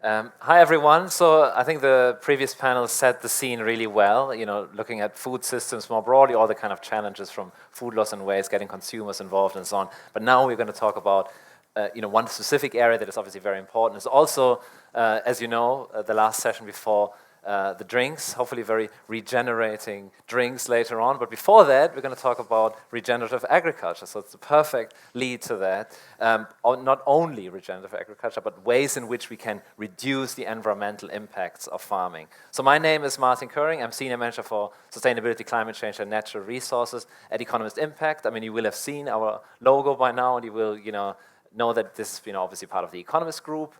Hi everyone. So I think the previous panel set the scene really well, looking at food systems more broadly, all the kind of challenges from food loss and waste, getting consumers involved and so on. But now we're going to talk about one specific area that is obviously very important. It's also, as you know, the last session before the drinks, hopefully very regenerating drinks later on. But before that, we're going to talk about regenerative agriculture. So it's the perfect lead to that. Not only regenerative agriculture, but ways in which we can reduce the environmental impacts of farming. So my name is Martin Köring. I'm Senior Manager for Sustainability, Climate Change and Natural Resources at Economist Impact. I mean, you will have seen our logo by now, and you will know that this is obviously part of the Economist Group.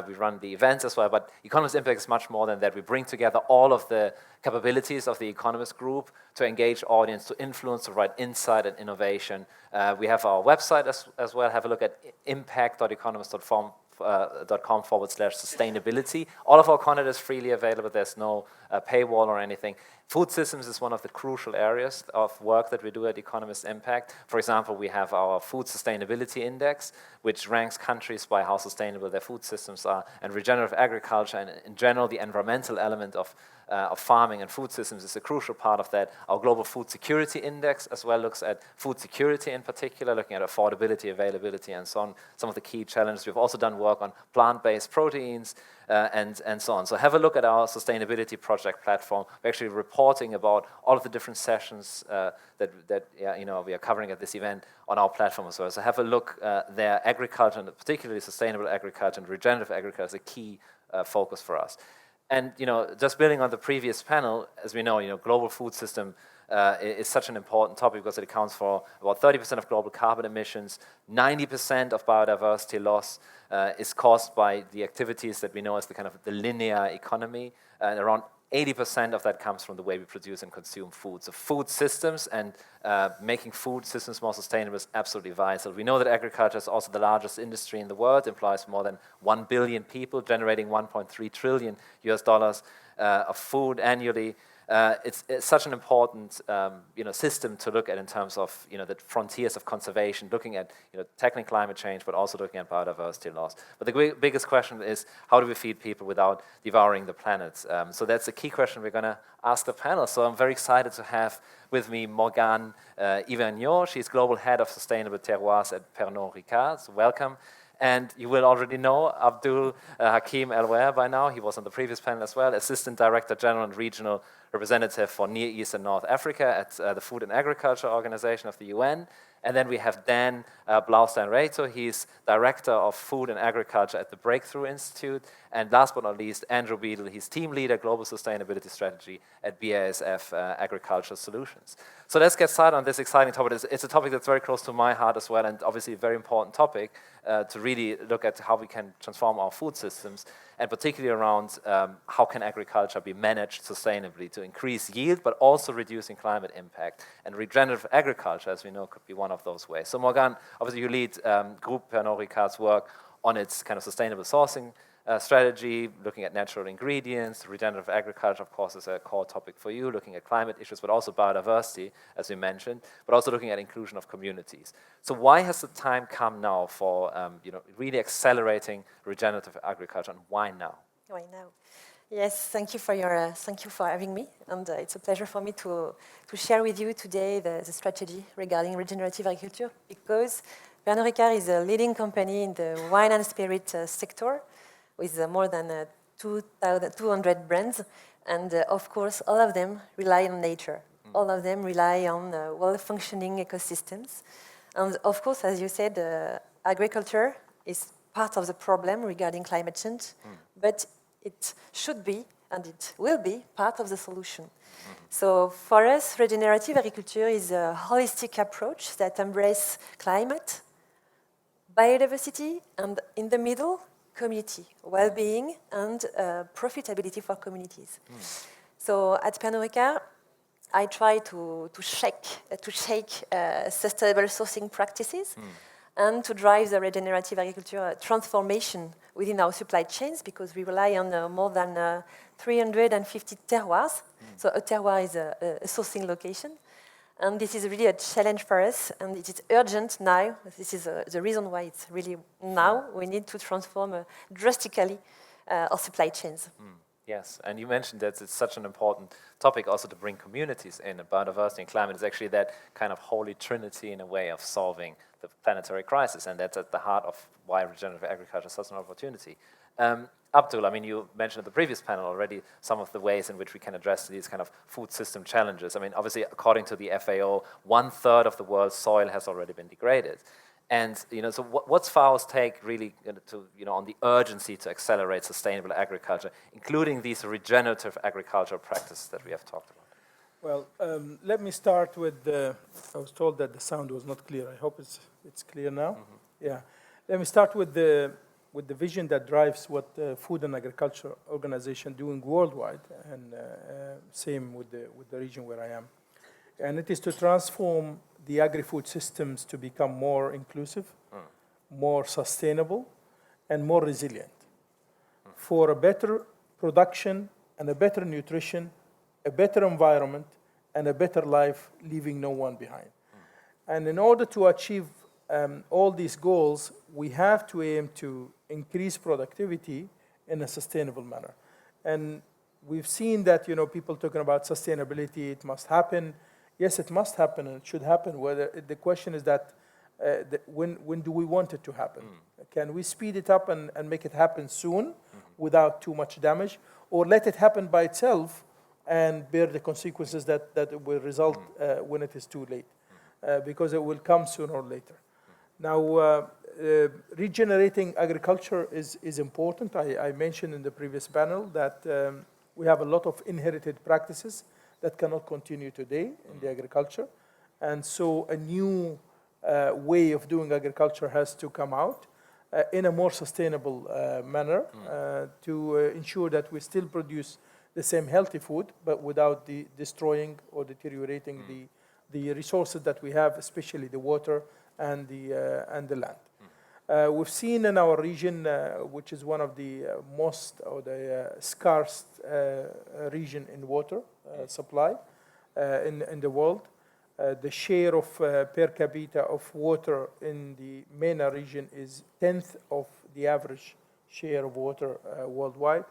We run the events as well, but Economist Impact is much more than that. We bring together all of the capabilities of the Economist Group to engage audience, to influence, to provide insight and innovation. We have our website as well. Have a look at impact.economist.com/sustainability. All of our content is freely available. There's no paywall or anything. Food systems is one of the crucial areas of work that we do at Economist Impact. For example, we have our Food Sustainability Index, which ranks countries by how sustainable their food systems are, and regenerative agriculture and in general the environmental element of farming and food systems is a crucial part of that. Our Global Food Security Index as well looks at food security in particular, looking at affordability, availability, and so on, some of the key challenges. We've also done work on plant-based proteins and so on. So have a look at our sustainability project platform. We're actually reporting about all of the different sessions that we are covering at this event on our platform as well. So have a look there. Agriculture, and particularly sustainable agriculture and regenerative agriculture, is a key focus for us. And just building on the previous panel, as we know, global food system is such an important topic because it accounts for about 30% of global carbon emissions. 90% of biodiversity loss is caused by the activities that we know as the linear economy, and around 80% of that comes from the way we produce and consume food. So food systems and making food systems more sustainable is absolutely vital. We know that agriculture is also the largest industry in the world, employs more than 1 billion people, generating $1.3 trillion of food annually. It's such an important system to look at in terms of the frontiers of conservation, looking at tackling climate change, but also looking at biodiversity loss. But the biggest question is, how do we feed people without devouring the planet? So that's a key question we're going to ask the panel. So I'm very excited to have with me Morgane Yvergniaux. She's Global Head of Sustainable Terroirs at Pernod Ricard. So welcome. And you will already know Abdul Hakim Elwer by now. He was on the previous panel as well, Assistant Director General and Regional Representative for Near East and North Africa at the Food and Agriculture Organization of the UN. And then we have Dan Blaustein-Reito. He's Director of Food and Agriculture at the Breakthrough Institute. And last but not least, Andrew Beadle. He's Team Leader Global Sustainability Strategy at BASF Agricultural Solutions. So let's get started on this exciting topic. It's a topic that's very close to my heart as well, and obviously a very important topic to really look at how we can transform our food systems, and particularly around how can agriculture be managed sustainably to increase yield, but also reducing climate impact. And regenerative agriculture, as we know, could be one of those ways. So Morgane, obviously you lead Group Pernod Ricard's work on its kind of sustainable sourcing strategy, looking at natural ingredients. Regenerative agriculture, of course, is a core topic for you, looking at climate issues, but also biodiversity, as we mentioned, but also looking at inclusion of communities. So why has the time come now for really accelerating regenerative agriculture, and why now? Why now? Yes, thank you for having me, and it's a pleasure for me to share with you today the strategy regarding regenerative agriculture, because Pernod Ricard is a leading company in the wine and spirit sector, with more than 200 brands, and of course all of them rely on nature. All of them rely on well-functioning ecosystems. And of course, as you said, agriculture is part of the problem regarding climate change, but it should be, and it will be, part of the solution. So for us, regenerative agriculture is a holistic approach that embraces climate, biodiversity, and in the middle, community, well-being, and profitability for communities. So at Pernod Ricard, I try to shake sustainable sourcing practices and to drive the regenerative agriculture transformation within our supply chains, because we rely on more than 350 terroirs. So a terroir is a sourcing location. And this is really a challenge for us, and it is urgent now. This is the reason why it's really now. We need to transform drastically our supply chains. Yes, and you mentioned that it's such an important topic also to bring communities in. And biodiversity and climate is actually that kind of holy trinity in a way of solving the planetary crisis, and that's at the heart of why regenerative agriculture is such an opportunity. Abdul, I mean, you mentioned at the previous panel already some of the ways in which we can address these kind of food system challenges. I mean, obviously, according to the FAO, 1/3 of the world's soil has already been degraded. And so what's FAO's take really on the urgency to accelerate sustainable agriculture, including these regenerative agricultural practices that we have talked about? Well, let me start with I was told that the sound was not clear. I hope it's clear now. Yeah. Let me start with the vision that drives what the Food and Agriculture Organization doing worldwide, and same with the region where I am. And it is to transform the agri-food systems to become more inclusive, more sustainable, and more resilient for a better production and a better nutrition, a better environment, and a better life, leaving no one behind. And in order to achieve all these goals, we have to aim to increase productivity in a sustainable manner. And we've seen that, people talking about sustainability, it must happen. Yes, it must happen, and it should happen. The question is that when do we want it to happen? Can we speed it up and make it happen soon without too much damage, or let it happen by itself and bear the consequences that will result when it is too late, because it will come sooner or later. Now, regenerating agriculture is important. I mentioned in the previous panel that we have a lot of inherited practices that cannot continue today in the agriculture. And so a new way of doing agriculture has to come out in a more sustainable manner to ensure that we still produce the same healthy food, but without destroying or deteriorating the resources that we have, especially the water and the land. We've seen in our region, which is one of the most or the scarce region in water supply in the world, the share of per capita of water in the MENA region is 1/10 of the average share of water worldwide.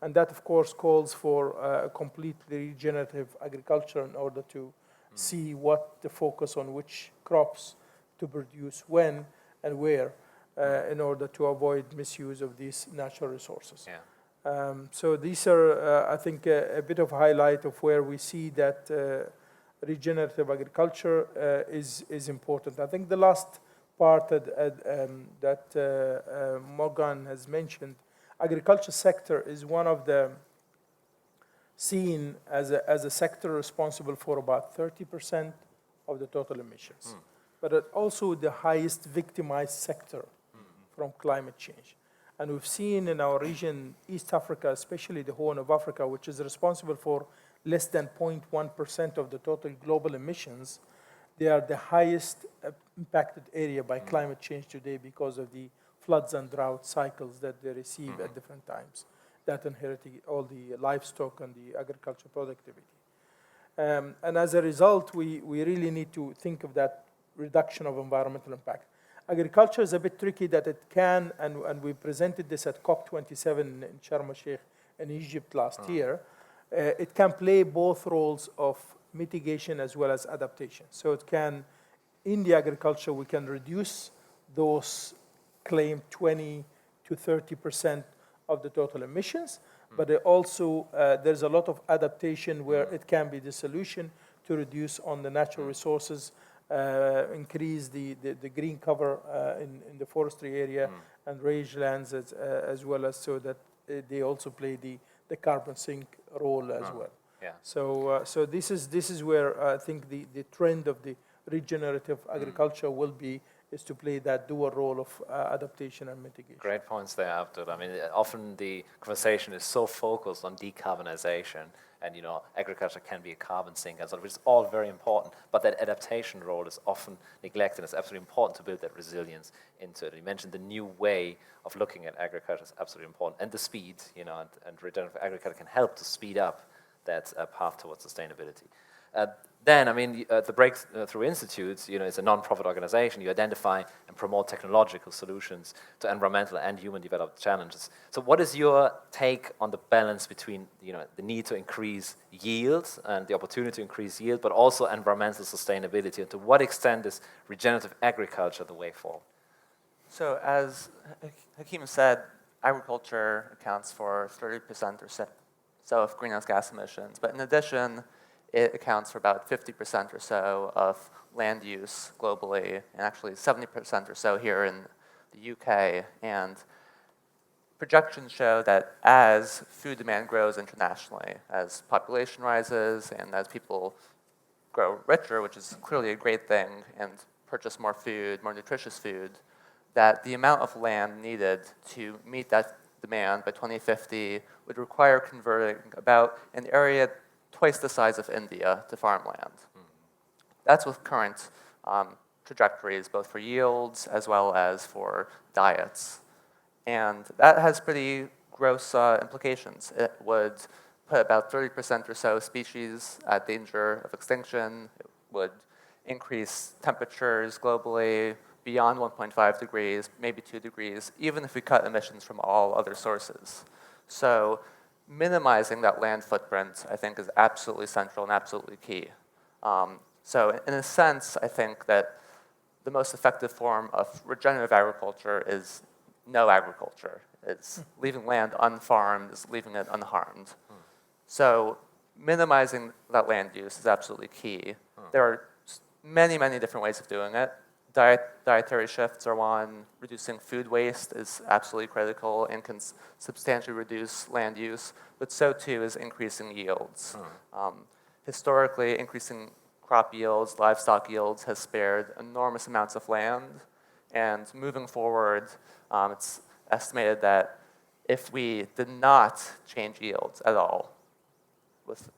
And that, of course, calls for a completely regenerative agriculture in order to see what the focus on which crops to produce when and where in order to avoid misuse of these natural resources. Yeah. So these are, I think, a bit of highlight of where we see that regenerative agriculture is important. I think the last part that Morgan has mentioned, agriculture sector is one of the seen as a sector responsible for about 30% of the total emissions, but also the highest victimized sector from climate change. And we've seen in our region, East Africa, especially the Horn of Africa, which is responsible for less than 0.1% of the total global emissions, they are the highest impacted area by climate change today because of the floods and drought cycles that they receive at different times that inherit all the livestock and the agricultural productivity. And as a result, we really need to think of that reduction of environmental impact. Agriculture is a bit tricky that it can, and we presented this at COP27 in Sharm el-Sheikh in Egypt last year, it can play both roles of mitigation as well as adaptation. So it can, in the agriculture, we can reduce those claimed 20 to 30% of the total emissions, but also there's a lot of adaptation where it can be the solution to reduce on the natural resources, increase the green cover in the forestry area and rangelands as well as so that they also play the carbon sink role as well. Yeah. So this is where I think the trend of the regenerative agriculture will be, is to play that dual role of adaptation and mitigation. Great points there, Abdul. I mean, often the conversation is so focused on decarbonization, and agriculture can be a carbon sink, and so which is all very important. But that adaptation role is often neglected. It's absolutely important to build that resilience into it. You mentioned the new way of looking at agriculture is absolutely important, and the speed, and regenerative agriculture can help to speed up that path towards sustainability. Then, I mean, the Breakthrough Institute, is a non-profit organization. You identify and promote technological solutions to environmental and human developed challenges. So what is your take on the balance between, the need to increase yield and the opportunity to increase yield, but also environmental sustainability? And to what extent is regenerative agriculture the way forward? So as Hakeem said, agriculture accounts for 30% or so of greenhouse gas emissions. But in addition, it accounts for about 50% or so of land use globally, and actually 70% or so here in the UK. And projections show that as food demand grows internationally, as population rises and as people grow richer, which is clearly a great thing, and purchase more food, more nutritious food, that the amount of land needed to meet that demand by 2050 would require converting about an area twice the size of India to farmland. That's with current trajectories, both for yields as well as for diets. And that has pretty gross implications. It would put about 30% or so species at danger of extinction. It would increase temperatures globally beyond 1.5 degrees, maybe 2 degrees, even if we cut emissions from all other sources. So minimizing that land footprint, I think, is absolutely central and absolutely key. So in a sense, I think that the most effective form of regenerative agriculture is no agriculture. It's leaving land unfarmed, it's leaving it unharmed. So minimizing that land use is absolutely key. There are many, many different ways of doing it. Dietary shifts are one. Reducing food waste is absolutely critical and can substantially reduce land use, but so too is increasing yields. Historically, increasing crop yields, livestock yields has spared enormous amounts of land, and moving forward, it's estimated that if we did not change yields at all, with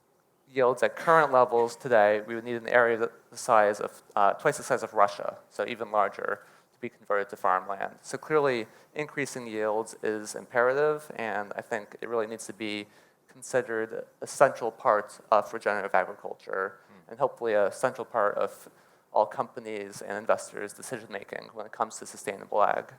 yields at current levels today, we would need an area the size of, twice the size of Russia, so even larger, to be converted to farmland. So clearly, increasing yields is imperative, and I think it really needs to be considered a central part of regenerative agriculture, and hopefully a central part of all companies and investors' decision-making when it comes to sustainable ag.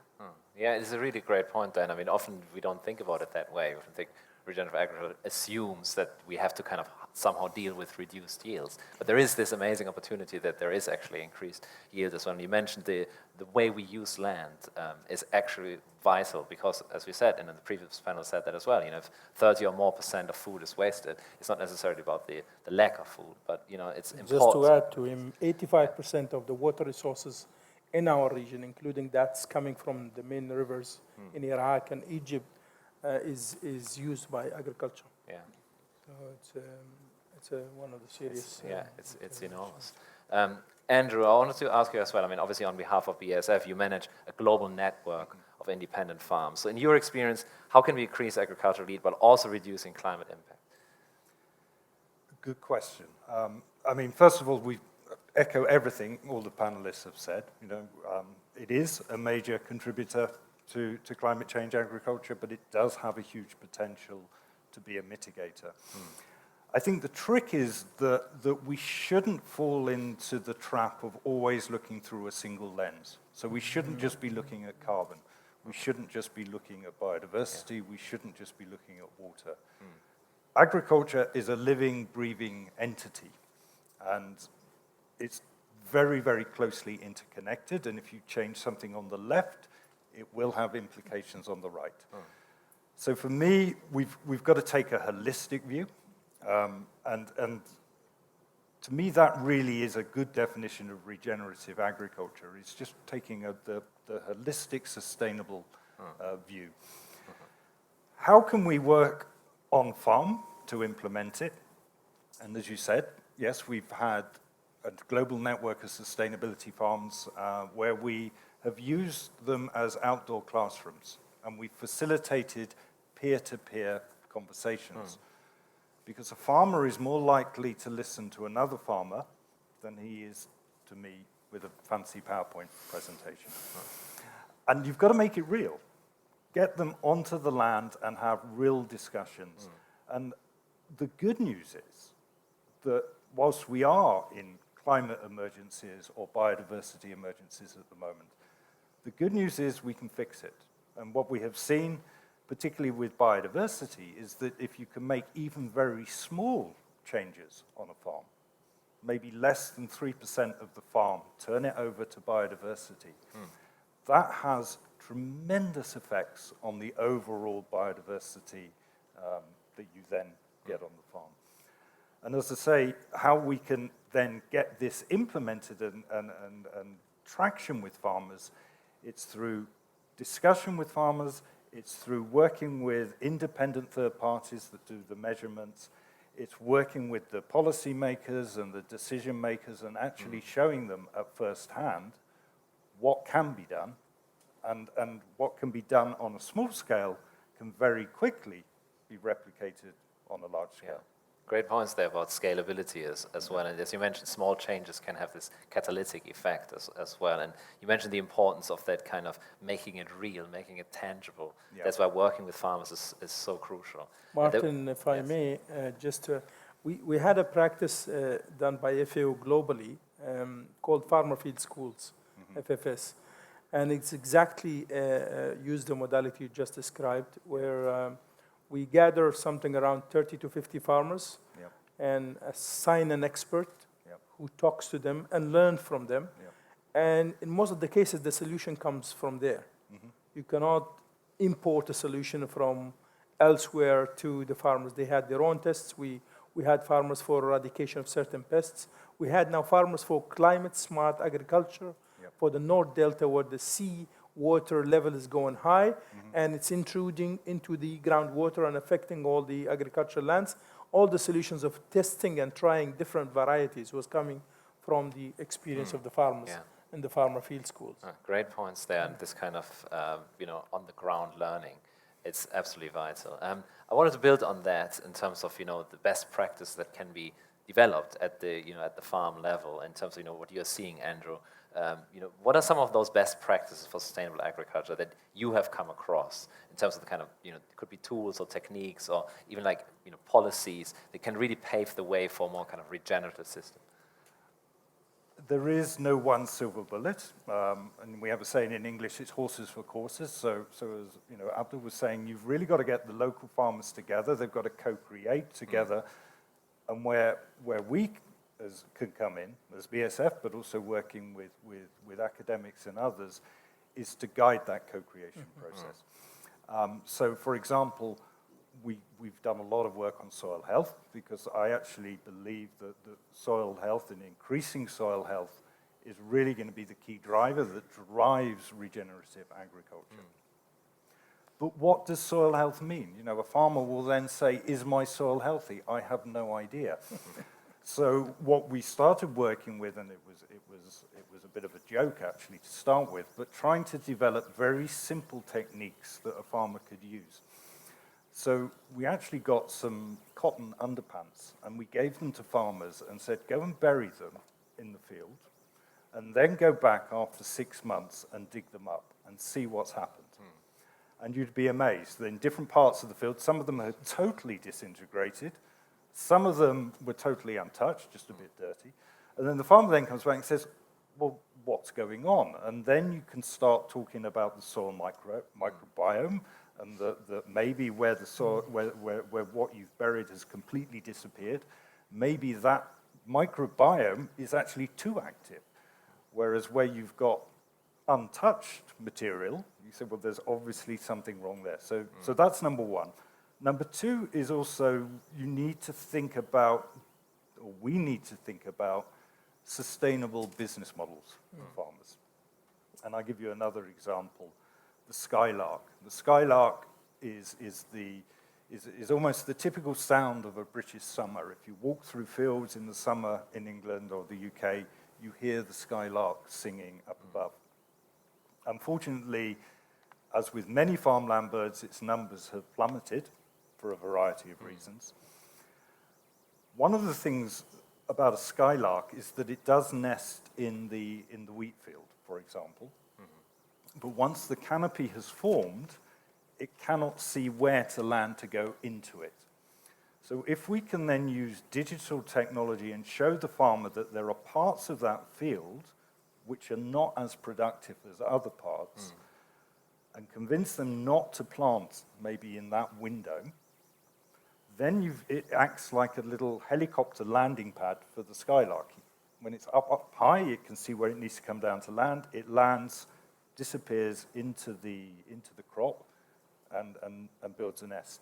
Yeah, it's a really great point, Dan. I mean, often we don't think about it that way. We often think regenerative agriculture assumes that we have to kind of somehow deal with reduced yields. But there is this amazing opportunity that there is actually increased yield as well. And you mentioned the way we use land is actually vital because, as we said, and in the previous panel said that as well, if 30 or more % of food is wasted, it's not necessarily about the lack of food, but it's important. Just to add to him, 85% of the water resources in our region, including that's coming from the main rivers in Iraq and Egypt, is used by agriculture. Yeah. So it's one of the serious. It's enormous. Andrew, I wanted to ask you as well. I mean, obviously, on behalf of BASF, you manage a global network of independent farms. So, in your experience, how can we increase agricultural yield while also reducing climate impact? Good question. I mean, first of all, we echo everything all the panelists have said. It is a major contributor to climate change agriculture, but it does have a huge potential to be a mitigator. I think the trick is that we shouldn't fall into the trap of always looking through a single lens. So we shouldn't just be looking at carbon. We shouldn't just be looking at biodiversity. We shouldn't just be looking at water. Agriculture is a living, breathing entity, and it's very, very closely interconnected, and if you change something on the left, it will have implications on the right. So for me, we've got to take a holistic view, and to me, that really is a good definition of regenerative agriculture. It's just taking the holistic, sustainable view. How can we work on farm to implement it? And as you said, yes, we've had a global network of sustainability farms where we have used them as outdoor classrooms, and we've facilitated peer-to-peer conversations. Because a farmer is more likely to listen to another farmer than he is to me with a fancy PowerPoint presentation. And you've got to make it real. Get them onto the land and have real discussions. And the good news is that whilst we are in climate emergencies or biodiversity emergencies at the moment, the good news is we can fix it. And what we have seen, particularly with biodiversity, is that if you can make even very small changes on a farm, maybe less than 3% of the farm, turn it over to biodiversity, that has tremendous effects on the overall biodiversity that you then get on the farm. And as I say, how we can then get this implemented and traction with farmers, it's through discussion with farmers, it's through working with independent third parties that do the measurements, it's working with the policymakers and the decision makers and actually showing them at first hand what can be done, and what can be done on a small scale can very quickly be replicated on a large scale. Yeah. Great points there about scalability as well. And as you mentioned, small changes can have this catalytic effect as well. And you mentioned the importance of that kind of making it real, making it tangible. Yeah. That's why working with farmers is so crucial. Martin, if I may, we had a practice done by FAO globally called Farmer Field Schools, FFS. And it's exactly used the modality you just described, where we gather something around 30 to 50 farmers and assign an expert who talks to them and learn from them. And in most of the cases, the solution comes from there. You cannot import a solution from elsewhere to the farmers. They had their own tests. We had farmers for eradication of certain pests. We had now farmers for climate-smart agriculture for the North Delta, where the sea water level is going high, and it's intruding into the groundwater and affecting all the agricultural lands. All the solutions of testing and trying different varieties was coming from the experience of the farmers in the farmer field schools. Great points there, and this kind of on-the-ground learning. It's absolutely vital. I wanted to build on that in terms of the best practice that can be developed at the farm level. In terms of what you're seeing, Andrew. What are some of those best practices for sustainable agriculture that you have come across in terms of the kind of, it could be tools or techniques or even policies that can really pave the way for a more kind of regenerative system? There is no one silver bullet, and we have a saying in English, it's horses for courses. So as Abdul was saying, you've really got to get the local farmers together. They've got to co-create together, and where we can come in as BASF, but also working with academics and others, is to guide that co-creation process. So, for example, we've done a lot of work on soil health, because I actually believe that soil health and increasing soil health is really going to be the key driver that drives regenerative agriculture. But what does soil health mean? A farmer will then say, is my soil healthy? I have no idea. So what we started working with, and it was a bit of a joke actually to start with, but trying to develop very simple techniques that a farmer could use. So we actually got some cotton underpants, and we gave them to farmers and said, go and bury them in the field, and then go back after 6 months and dig them up and see what's happened. And you'd be amazed that in different parts of the field, some of them are totally disintegrated, some of them were totally untouched, just a bit dirty. And then the farmer then comes back and says, well, what's going on? And then you can start talking about the soil microbiome, and the maybe where the soil, where what you've buried has completely disappeared. Maybe that microbiome is actually too active. Whereas where you've got untouched material, you say, well, there's obviously something wrong there. So that's number one. Number two is also you need to think about, or we need to think about, sustainable business models for farmers. And I'll give you another example, the skylark. The skylark is almost the typical sound of a British summer. If you walk through fields in the summer in England or the UK, you hear the skylark singing up above. Unfortunately, as with many farmland birds, its numbers have plummeted for a variety of reasons. One of the things about a skylark is that it does nest in the wheat field, for example. But once the canopy has formed, it cannot see where to land to go into it. So if we can then use digital technology and show the farmer that there are parts of that field which are not as productive as other parts, and convince them not to plant maybe in that window, then it acts like a little helicopter landing pad for the skylarking. When it's up high, it can see where it needs to come down to land. It lands, disappears into the crop, and builds a nest.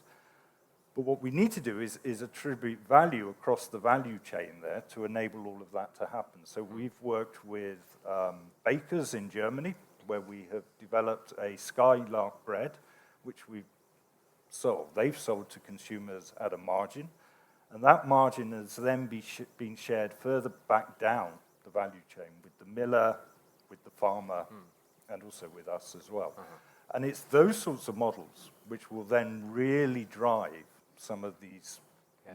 But what we need to do is attribute value across the value chain there to enable all of that to happen. So we've worked with bakers in Germany, where we have developed a skylark bread, which we've sold. They've sold to consumers at a margin, and that margin has then been shared further back down the value chain with the miller, with the farmer, and also with us as well. And it's those sorts of models which will then really drive some of these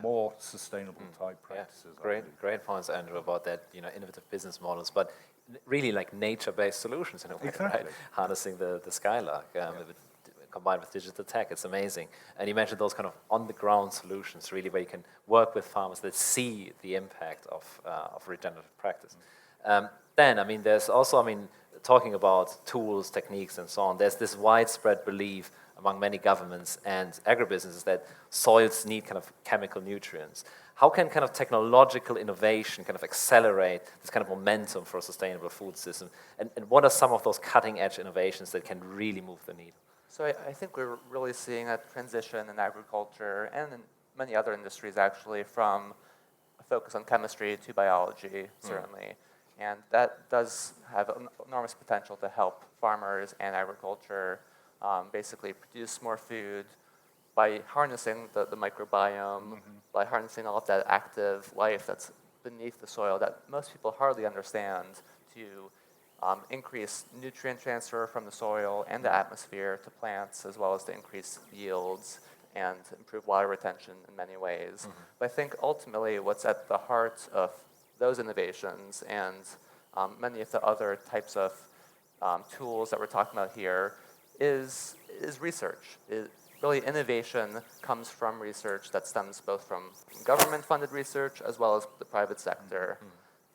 more sustainable type practices. Great points, Andrew, about that, innovative business models, but really like nature-based solutions in a way, Exactly. right? Harnessing the skylark combined with digital tech, it's amazing. And you mentioned those kind of on-the-ground solutions, really, where you can work with farmers that see the impact of regenerative practice. Then, there's also, talking about tools, techniques, and so on, there's this widespread belief among many governments and agribusinesses that soils need kind of chemical nutrients. How can kind of technological innovation kind of accelerate this kind of momentum for a sustainable food system? And what are some of those cutting-edge innovations that can really move the needle? So I think we're really seeing a transition in agriculture and in many other industries, actually, from a focus on chemistry to biology, certainly. And that does have enormous potential to help farmers and agriculture basically produce more food by harnessing the microbiome, by harnessing all of that active life that's beneath the soil that most people hardly understand, to increase nutrient transfer from the soil and the atmosphere to plants, as well as to increase yields and improve water retention in many ways. But I think ultimately what's at the heart of those innovations and many of the other types of tools that we're talking about here is research. Really, innovation comes from research that stems both from government-funded research as well as the private sector.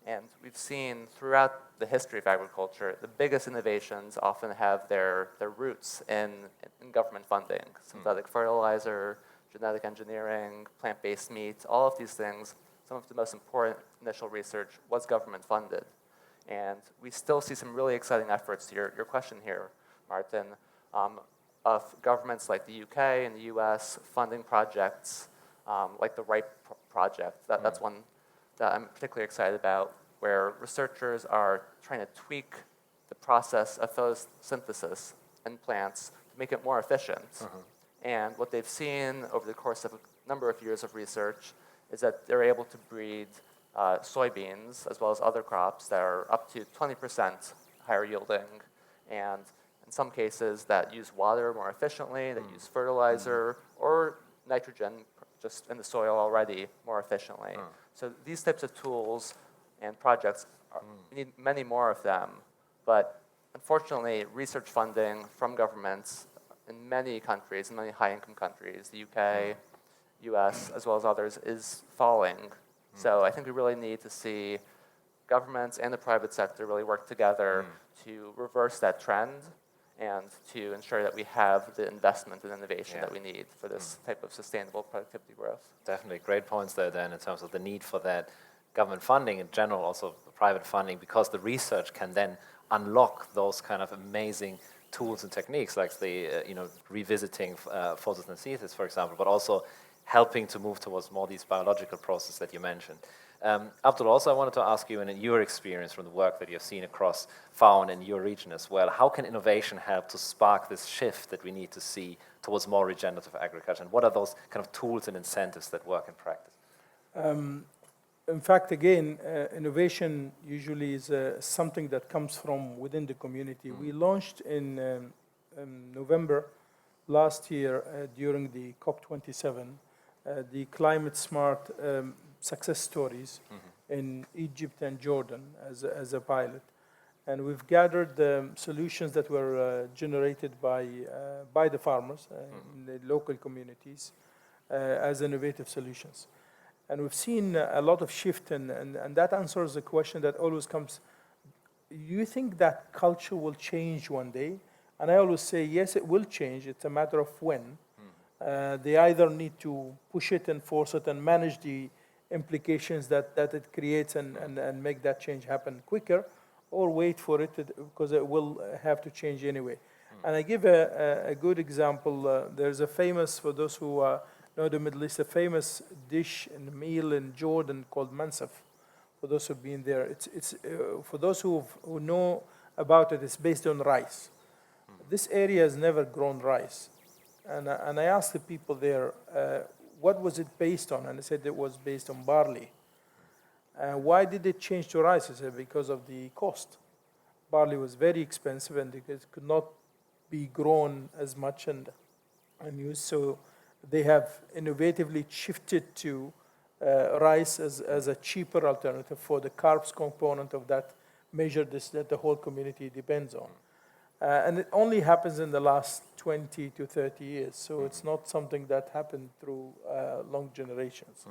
And we've seen throughout the history of agriculture, the biggest innovations often have their roots in government funding. Synthetic fertilizer, genetic engineering, plant-based meat, all of these things, some of the most important initial research was government funded. And we still see some really exciting efforts to your question here, Martin, of governments like the UK and the US funding projects like the RIPE project. That's one that I'm particularly excited about, where researchers are trying to tweak the process of photosynthesis in plants to make it more efficient. And what they've seen over the course of a number of years of research is that they're able to breed soybeans, as well as other crops, that are up to 20% higher yielding, and in some cases that use water more efficiently, that use fertilizer or nitrogen just in the soil already more efficiently. So these types of tools and projects, we need many more of them, but unfortunately research funding from governments in many countries, in many high-income countries, the UK, US, as well as others, is falling. So I think we really need to see governments and the private sector really work together to reverse that trend and to ensure that we have the investment and innovation that we need for this type of sustainable productivity growth. Definitely, great points there then in terms of the need for that government funding in general, also private funding, because the research can then unlock those kind of amazing tools and techniques, like the revisiting photosynthesis, for example, but also helping to move towards more these biological processes that you mentioned. Abdul, also I wanted to ask you, and in your experience from the work that you've seen across FAO and in your region as well, how can innovation help to spark this shift that we need to see towards more regenerative agriculture? And what are those kind of tools and incentives that work in practice? In fact, again, innovation usually is something that comes from within the community. We launched in November last year during the COP27 the climate smart success stories in Egypt and Jordan as a pilot. And we've gathered solutions that were generated by the farmers in the local communities. as innovative solutions. And we've seen a lot of shift, and that answers the question that always comes, you think that culture will change one day? And I always say, yes, it will change. It's a matter of when. They either need to push it and force it and manage the implications that it creates and make that change happen quicker, or wait for it because it will have to change anyway. And I give a good example. There's a famous, for those who know the Middle East, a famous dish and meal in Jordan called mansaf. For those who've been there, it's for those who know about it, it's based on rice. This area has never grown rice. And I asked the people there, what was it based on? And they said it was based on barley. Why did it change to rice? I said, because of the cost. Barley was very expensive and it could not be grown as much and used. So they have innovatively shifted to rice as a cheaper alternative for the carbs component of that measure that the whole community depends on. And it only happens in the last 20 to 30 years, so it's not something that happened through long generations,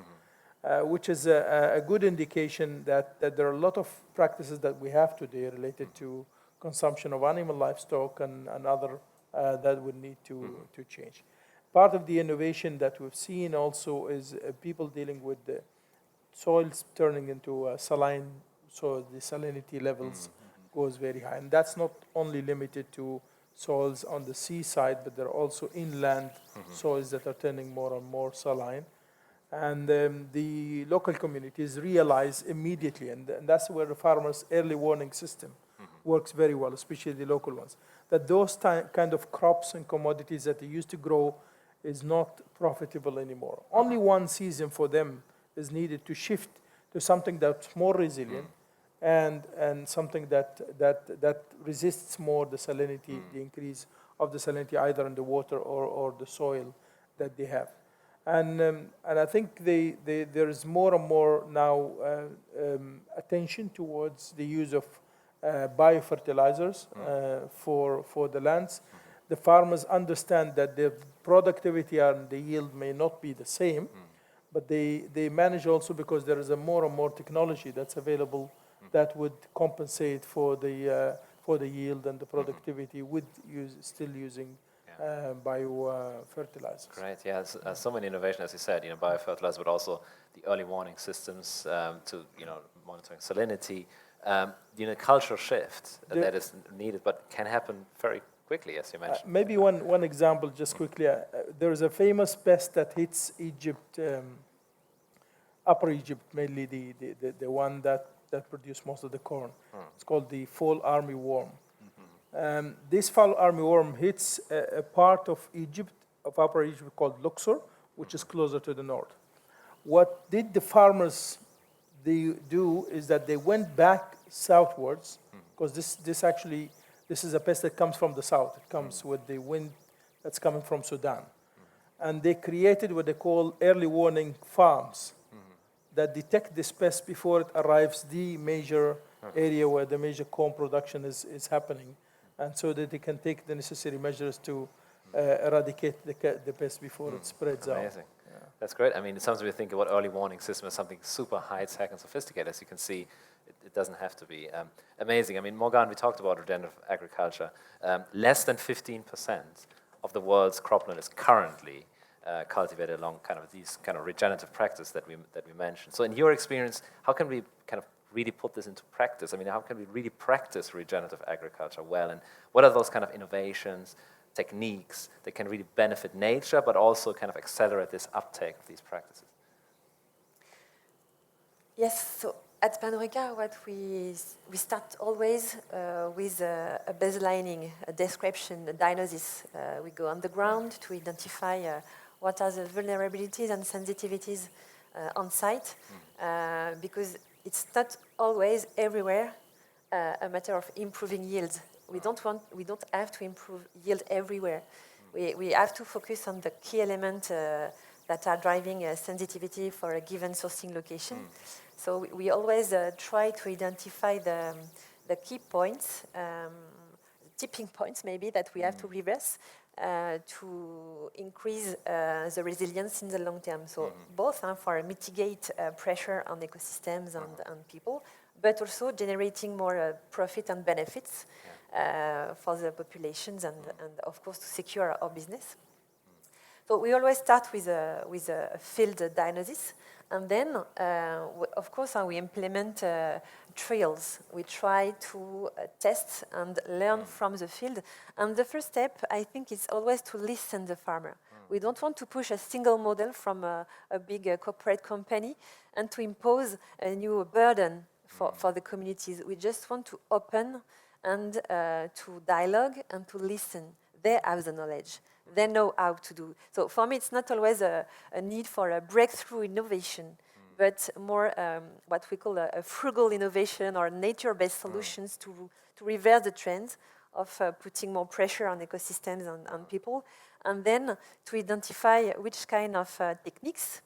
which is a good indication that there are a lot of practices that we have today related to consumption of animal livestock and other that would need to change. Part of the innovation that we've seen also is people dealing with the soils turning into saline, so the salinity levels goes very high. And that's not only limited to soils on the seaside, but there are also inland soils that are turning more and more saline. And the local communities realize immediately, and that's where the farmers' early warning system works very well, especially the local ones, that those kind of crops and commodities that they used to grow is not profitable anymore. Only one season for them is needed to shift to something that's more resilient and something that resists more the salinity, the increase of the salinity either in the water or the soil that they have. And I think there is more and more now attention towards the use of biofertilizers for the lands. The farmers understand that the productivity and the yield may not be the same, but they manage also because there is a more and more technology that's available that would compensate for the yield and the productivity with still using biofertilizers. Great, yeah, so many innovations, as you said, biofertilizers, but also the early warning systems to, monitoring salinity, cultural shift that is needed, but can happen very quickly, as you mentioned. Maybe one example, just quickly. There is a famous pest that hits Egypt, Upper Egypt, mainly the one that produces most of the corn. It's called the fall armyworm. This fall armyworm hits a part of Egypt, of Upper Egypt, called Luxor, which is closer to the north. What did the farmers do is that they went back southwards, because this is a pest that comes from the south. It comes with the wind that's coming from Sudan. And they created what they call early warning farms that detect this pest before it arrives the major area where the major corn production is happening, and so that they can take the necessary measures to eradicate the pest before it spreads out. Amazing. Yeah. That's great. I mean, sometimes we think about early warning system as something super high-tech and sophisticated. As you can see, it doesn't have to be. Amazing. I mean, Morgan, we talked about regenerative agriculture. Less than 15% of the world's cropland is currently cultivated along kind of these kind of regenerative practices that we mentioned. So in your experience, how can we kind of really put this into practice? I mean, how can we really practice regenerative agriculture well? And what are those kind of innovations, techniques that can really benefit nature, but also kind of accelerate this uptake of these practices? Yes, so at Panoreca, what we start always with a baselining, a description, a diagnosis. We go on the ground to identify what are the vulnerabilities and sensitivities on site, because it's not always everywhere a matter of improving yield. We don't have to improve yield everywhere. We have to focus on the key elements that are driving sensitivity for a given sourcing location. So we always try to identify the key points, tipping points maybe that we have to reverse to increase the resilience in the long term. So both for mitigate pressure on ecosystems and people, but also generating more profit and benefits for the populations and of course to secure our business. So we always start with a field diagnosis, and then, of course, we implement trials. We try to test and learn from the field. And the first step, I think, is always to listen to the farmer. We don't want to push a single model from a big corporate company and to impose a new burden for the communities. We just want to open and to dialogue and to listen. They have the knowledge. They know how to do. So for me, it's not always a need for a breakthrough innovation, but more what we call a frugal innovation or nature-based solutions to reverse the trends of putting more pressure on ecosystems and people, and then to identify which kind of techniques.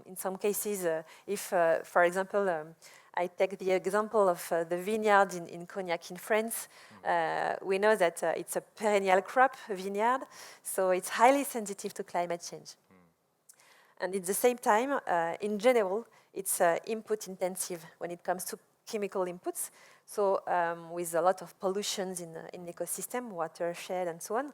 In some cases, if, for example, I take the example of the vineyard in Cognac in France. We know that it's a perennial crop, vineyard, so it's highly sensitive to climate change. And at the same time, in general, it's input intensive when it comes to chemical inputs. So with a lot of pollutions in ecosystem, watershed and so on.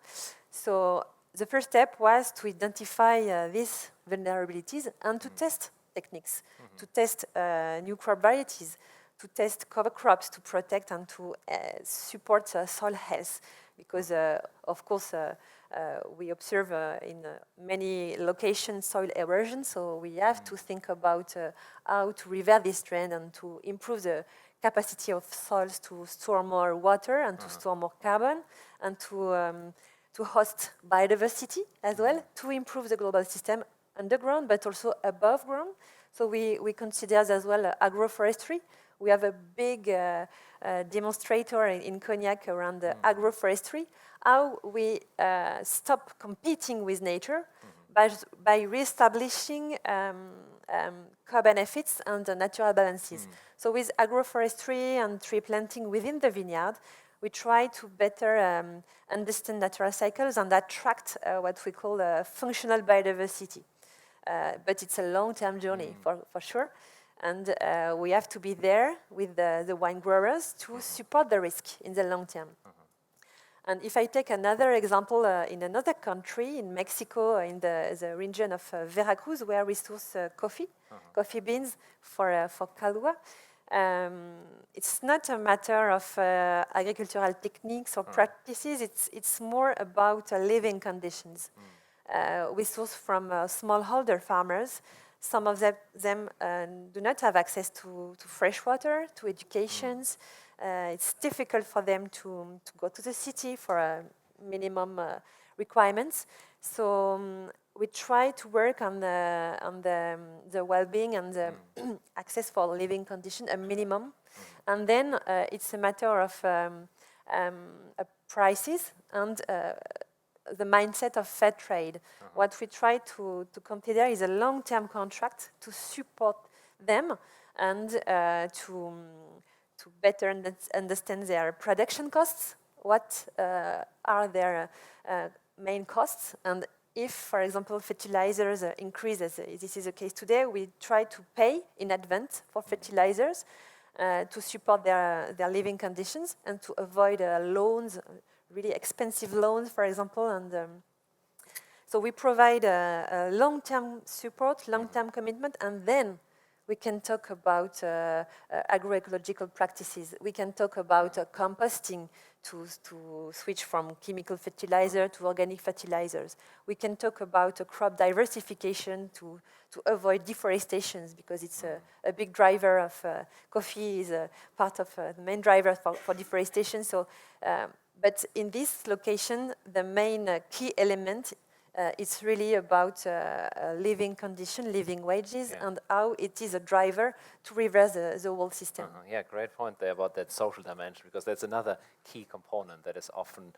So the first step was to identify these vulnerabilities and to test techniques, to test new crop varieties, to test cover crops to protect and to support soil health. Because, of course, we observe in many locations soil erosion, so we have to think about how to reverse this trend and to improve the capacity of soils to store more water and to store more carbon and to host biodiversity as well, to improve the global system underground, but also above ground. So we consider as well agroforestry. We have a big demonstrator in Cognac around agroforestry, how we stop competing with nature by reestablishing co-benefits and natural balances. So with agroforestry and tree planting within the vineyard, we try to better understand natural cycles and attract what we call functional biodiversity. But it's a long-term journey for sure. And we have to be there with the wine growers to support the risk in the long term. And if I take another example in another country, in Mexico, in the region of Veracruz, where we source coffee beans for Calua, it's not a matter of agricultural techniques or practices, it's more about living conditions. We source from smallholder farmers. Some of them do not have access to fresh water, to educations. It's difficult for them to go to the city for minimum requirements. So we try to work on the well-being and the access for living condition, a minimum. And then it's a matter of prices and the mindset of fair trade. What we try to consider is a long-term contract to support them and to better understand their production costs, what are their main costs, and if, for example, fertilizers increase, as this is the case today, we try to pay in advance for fertilizers to support their living conditions and to avoid loans, really expensive loans, for example. And so we provide a long-term support, long-term commitment, and then we can talk about agroecological practices. We can talk about composting to switch from chemical fertilizer to organic fertilizers. We can talk about crop diversification to avoid deforestation, because it's a big driver of coffee is part of the main driver for deforestation. So, but in this location, the main key element it's really about living condition, living wages, and how it is a driver to reverse the whole system. Yeah, great point there about that social dimension, because that's another key component that is often,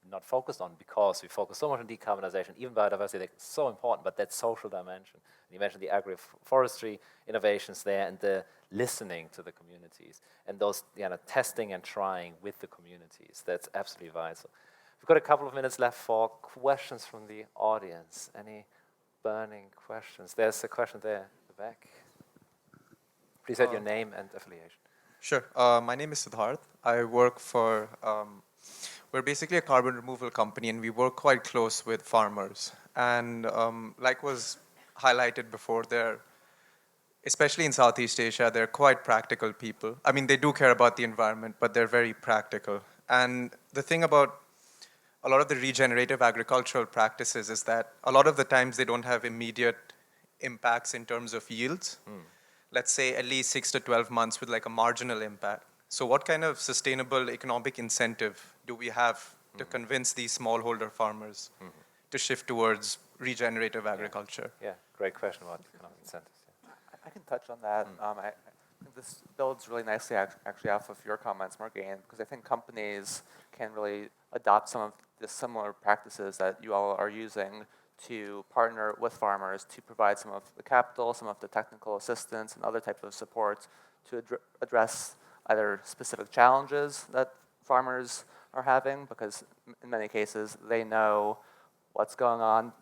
not focused on because we focus so much on decarbonization, even biodiversity, like, so important, but that social dimension. You mentioned the agroforestry innovations there and the listening to the communities and those testing and trying with the communities. That's absolutely vital. We've got a couple of minutes left for questions from the audience. Any burning questions? There's a question there at the back. Please add your name and affiliation. Sure. My name is Siddharth. I work for, we're basically a carbon removal company, and we work quite close with farmers. And like was highlighted before, especially in Southeast Asia, they're quite practical people. I mean, they do care about the environment, but they're very practical. And the thing about a lot of the regenerative agricultural practices is that a lot of the times they don't have immediate impacts in terms of yields. Let's say at least 6 to 12 months with like a marginal impact. So what kind of sustainable economic incentive do we have to convince these smallholder farmers to shift towards regenerative agriculture? Yeah, great question about economic incentives. Yeah. I can touch on that. I think this builds really nicely actually off of your comments, Morgan, because I think companies can really adopt some of the similar practices that you all are using to partner with farmers to provide some of the capital, some of the technical assistance, and other type of support to address either specific challenges that farmers are having, because in many cases they know what's going on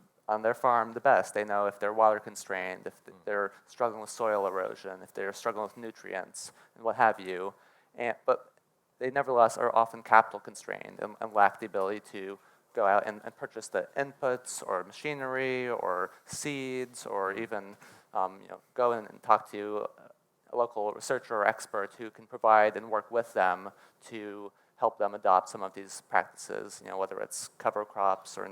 their farm the best. They know if they're water constrained, if they're struggling with soil erosion, if they're struggling with nutrients, and what have you. But they nevertheless are often capital constrained and lack the ability to go out and purchase the inputs or machinery or seeds, or even go in and talk to a local researcher or expert who can provide and work with them to help them adopt some of these practices, whether it's cover crops or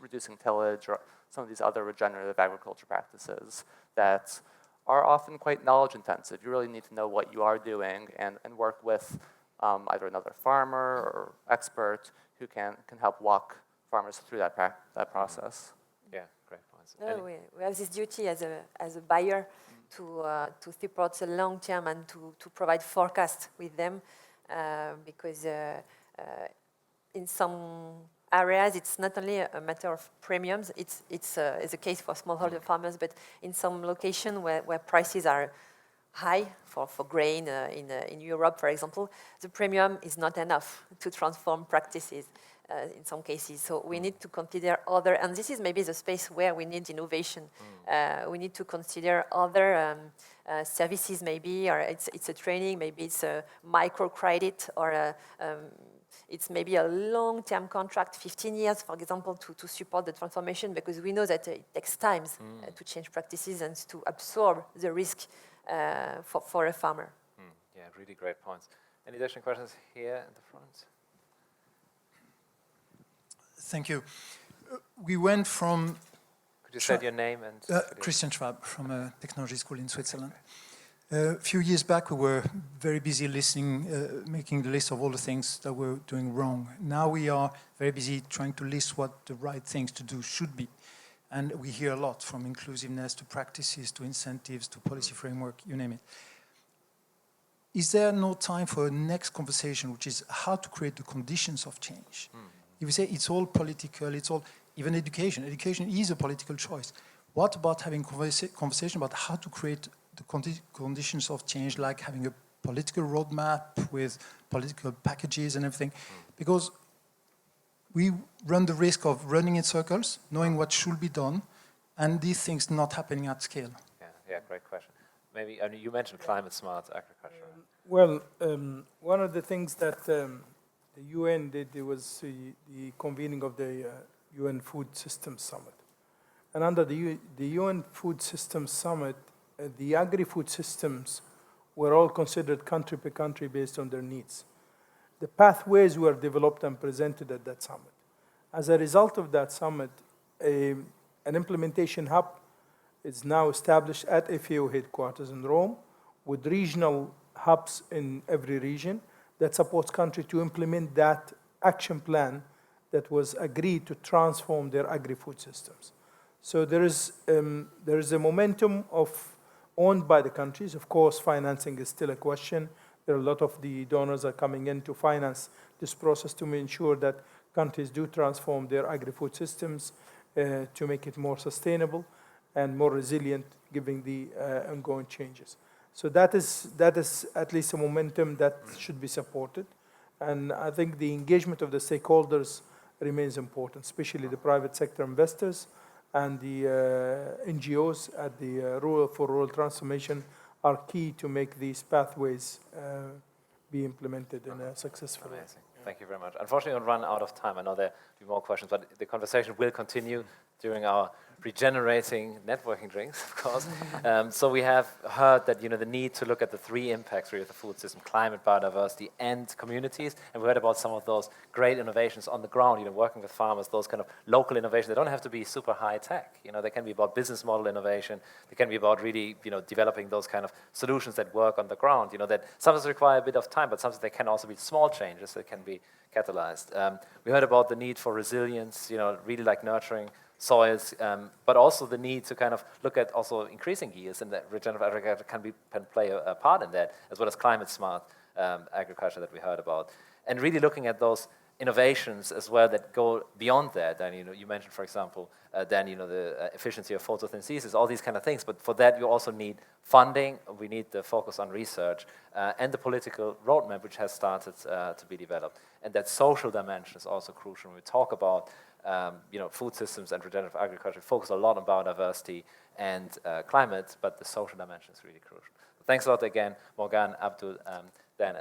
reducing tillage or some of these other regenerative agriculture practices that are often quite knowledge intensive. You really need to know what you are doing and work with either another farmer or expert who can help walk farmers through that process. Yeah, great points. No, we have this duty as a buyer to support the long term and to provide forecast with them, because in some areas it's not only a matter of premiums. It's a case for smallholder farmers, but in some location where prices are high for grain in Europe, for example, the premium is not enough to transform practices in some cases. So we need to consider other, and this is maybe the space where we need innovation. We need to consider other services maybe, or it's a training, maybe it's a microcredit, or it's maybe a long-term contract, 15 years, for example, to support the transformation, because we know that it takes time to change practices and to absorb the risk for a farmer. Yeah, really great points. Any additional questions here in the front? Thank you. We went from... Could you say your name and... Christian Schwab from a technology school in Switzerland. A few years back, we were very busy listening, making the list of all the things that we're doing wrong. Now we are very busy trying to list what the right things to do should be. And we hear a lot, from inclusiveness to practices to incentives to policy framework, you name it. Is there no time for a next conversation, which is how to create the conditions of change? If we say it's all political, it's all, even education. Education is a political choice. What about having conversation about how to create the conditions of change, like having a political roadmap with political packages and everything? Because we run the risk of running in circles, knowing what should be done, and these things not happening at scale. Yeah, great question. Maybe, you mentioned climate smart agriculture. Well, one of the things that the UN did, it was the convening of the UN Food Systems Summit. And under the UN Food Systems Summit, the agri-food systems were all considered country per country based on their needs. The pathways were developed and presented at that summit. As a result of that summit, an implementation hub is now established at FAO headquarters in Rome, with regional hubs in every region that supports countries to implement that action plan that was agreed to transform their agri-food systems. So there is a momentum owned by the countries. Of course, financing is still a question. There are a lot of the donors are coming in to finance this process to ensure that countries do transform their agri-food systems to make it more sustainable and more resilient, given the ongoing changes. So that is at least a momentum that should be supported. And I think the engagement of the stakeholders remains important, especially the private sector investors and the NGOs at the rural transformation are key to make these pathways be implemented in a successful way. Amazing. Thank you very much. Unfortunately, we'll run out of time. I know there will be more questions, but the conversation will continue during our regenerating networking drinks, of course. So we have heard that the need to look at the three impacts really of the food system: climate, biodiversity, and communities. And we heard about some of those great innovations on the ground, working with farmers, those kind of local innovations. They don't have to be super high tech. They can be about business model innovation. They can be about really, developing those kind of solutions that work on the ground. That sometimes require a bit of time, but sometimes they can also be small changes that can be catalyzed. We heard about the need for resilience, really like nurturing soils, but also the need to kind of look at also increasing yields, and that regenerative agriculture can play a part in that, as well as climate smart agriculture that we heard about. And really looking at those innovations as well that go beyond that. And you mentioned, for example, Dan, the efficiency of photosynthesis, all these kind of things. But for that, you also need funding. We need the focus on research and the political roadmap, which has started to be developed. And that social dimension is also crucial when we talk about food systems and regenerative agriculture. Focus a lot on biodiversity and climate, but the social dimension is really crucial. Thanks a lot again, Morgan, Abdul, Dan,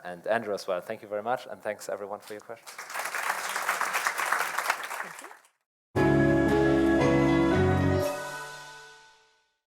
and Andrew as well. Thank you very much, and thanks everyone for your questions.